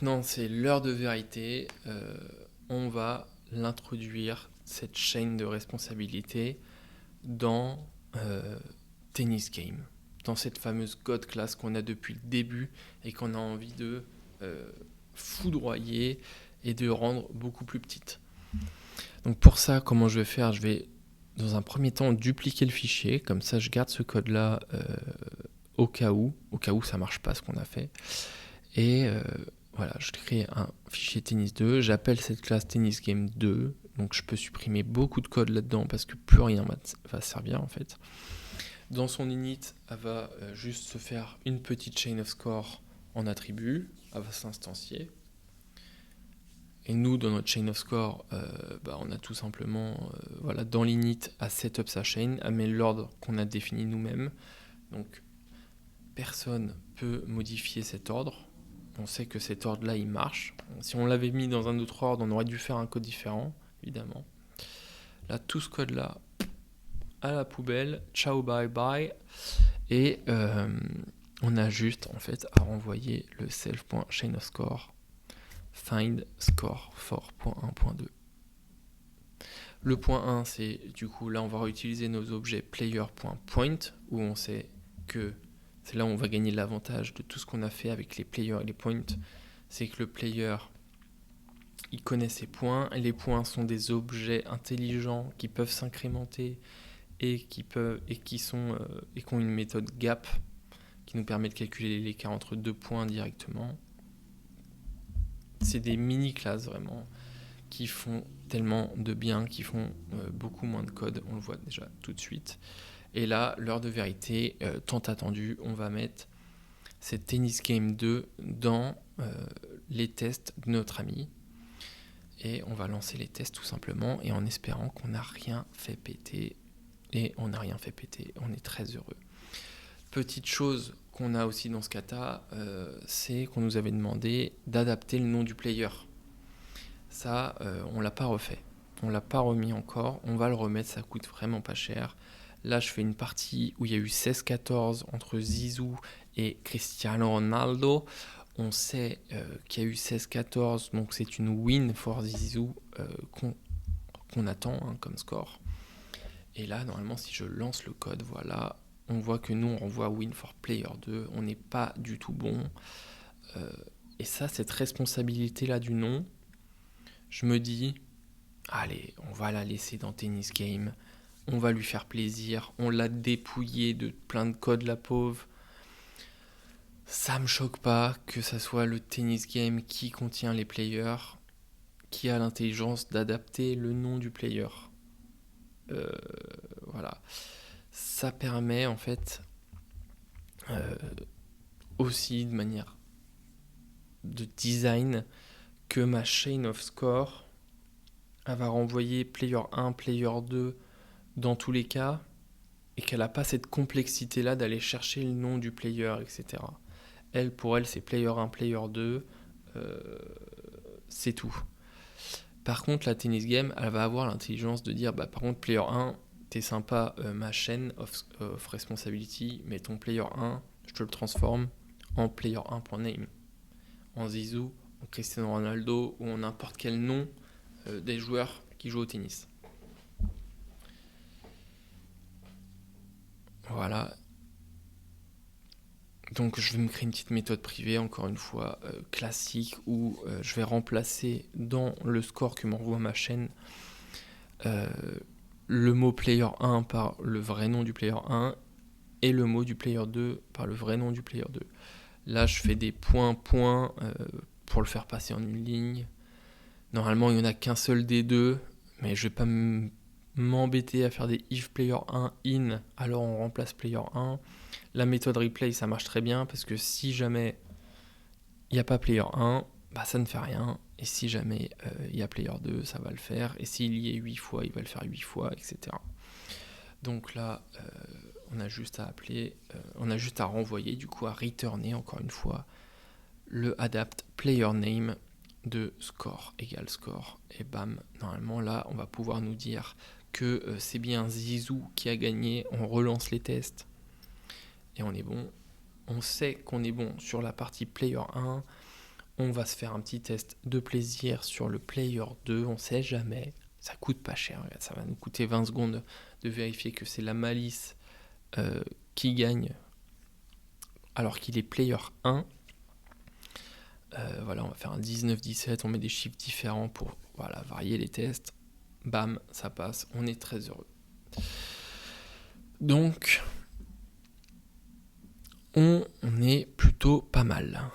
maintenant, c'est l'heure de vérité. On va l'introduire, cette chaîne de responsabilité, dans Tennis Game, dans cette fameuse code class qu'on a depuis le début et qu'on a envie de foudroyer et de rendre beaucoup plus petite. Donc pour ça, comment je vais faire ? Je vais dans un premier temps dupliquer le fichier, comme ça je garde ce code-là au cas où ça marche pas ce qu'on a fait. Et voilà, je crée un fichier tennis2, j'appelle cette classe tennisgame2, donc je peux supprimer beaucoup de code là-dedans parce que plus rien va servir en fait. Dans son init, elle va juste se faire une petite chain of score en attribut, elle va s'instancier. Et nous, dans notre chain of score, on a tout simplement, dans l'init, à setup sa chain, elle met l'ordre qu'on a défini nous-mêmes. Donc, personne peut modifier cet ordre. On sait que cet ordre-là, il marche. Si on l'avait mis dans un autre ordre, on aurait dû faire un code différent, évidemment. Là, tout ce code-là, à la poubelle, ciao, bye bye. Et on a juste, en fait, à renvoyer le self.chainofscore find score for .1.2. Le point 1, c'est du coup, là, on va réutiliser nos objets player.point, où on sait que c'est là où on va gagner l'avantage de tout ce qu'on a fait avec les players et les points. C'est que le player, il connaît ses points. Et les points sont des objets intelligents qui peuvent s'incrémenter et qui ont une méthode gap qui nous permet de calculer l'écart entre deux points directement. C'est des mini-classes vraiment qui font tellement de bien, qui font beaucoup moins de code. On le voit déjà tout de suite. Et là, l'heure de vérité, tant attendue, on va mettre cette Tennis Game 2 dans les tests de notre ami. Et on va lancer les tests tout simplement, et en espérant qu'on n'a rien fait péter. Et on n'a rien fait péter, on est très heureux. Petite chose qu'on a aussi dans ce kata, c'est qu'on nous avait demandé d'adapter le nom du player. Ça, on ne l'a pas refait. On ne l'a pas remis encore, on va le remettre, ça coûte vraiment pas cher. Là, je fais une partie où il y a eu 16-14 entre Zizou et Cristiano Ronaldo. On sait qu'il y a eu 16-14, donc c'est une win for Zizou qu'on attend comme score. Et là, normalement, si je lance le code, voilà, on voit que nous, on renvoie win for player 2. On n'est pas du tout bon. Et ça, cette responsabilité-là du nom, je me dis, allez, on va la laisser dans Tennis Game. On va lui faire plaisir. On l'a dépouillé de plein de codes, la pauvre. Ça me choque pas que ça soit le Tennis Game qui contient les players, qui a l'intelligence d'adapter le nom du player. Voilà. Ça permet en fait aussi de manière de design que ma chain of score elle va renvoyer player 1, player 2 dans tous les cas et qu'elle n'a pas cette complexité là d'aller chercher le nom du player, etc. Pour elle, c'est player 1, player 2, c'est tout. Par contre, la tennis game, elle va avoir l'intelligence de dire, par contre, player 1, t'es sympa, ma chaîne of responsibility, mais ton player 1, je te le transforme en player 1.name. En Zizou, en Cristiano Ronaldo ou en n'importe quel nom des joueurs qui jouent au tennis. Voilà. Donc je vais me créer une petite méthode privée, encore une fois, classique, où je vais remplacer dans le score que m'envoie ma chaîne le mot player 1 par le vrai nom du player 1 et le mot du player 2 par le vrai nom du player 2. Là, je fais des points pour le faire passer en une ligne. Normalement, il n'y en a qu'un seul des deux, mais je ne vais pas m'embêter à faire des if player 1 in, alors on remplace player 1. La méthode replay, ça marche très bien, parce que si jamais il n'y a pas player 1, ça ne fait rien. Et si jamais il y a player 2, ça va le faire. Et s'il y est 8 fois, il va le faire 8 fois, etc. Donc là, on a juste à renvoyer, du coup, à returner, encore une fois, le adapt player name de score égale score. Et bam, normalement, là, on va pouvoir nous dire que c'est bien Zizou qui a gagné. On relance les tests et on est bon. On sait qu'on est bon sur la partie player 1. On va se faire un petit test de plaisir sur le Player 2, on sait jamais. Ça coûte pas cher, regarde, ça va nous coûter 20 secondes de vérifier que c'est la malice qui gagne alors qu'il est Player 1. Voilà, on va faire un 19-17, on met des chiffres différents pour varier les tests. Bam, ça passe, on est très heureux. Donc, on est plutôt pas mal.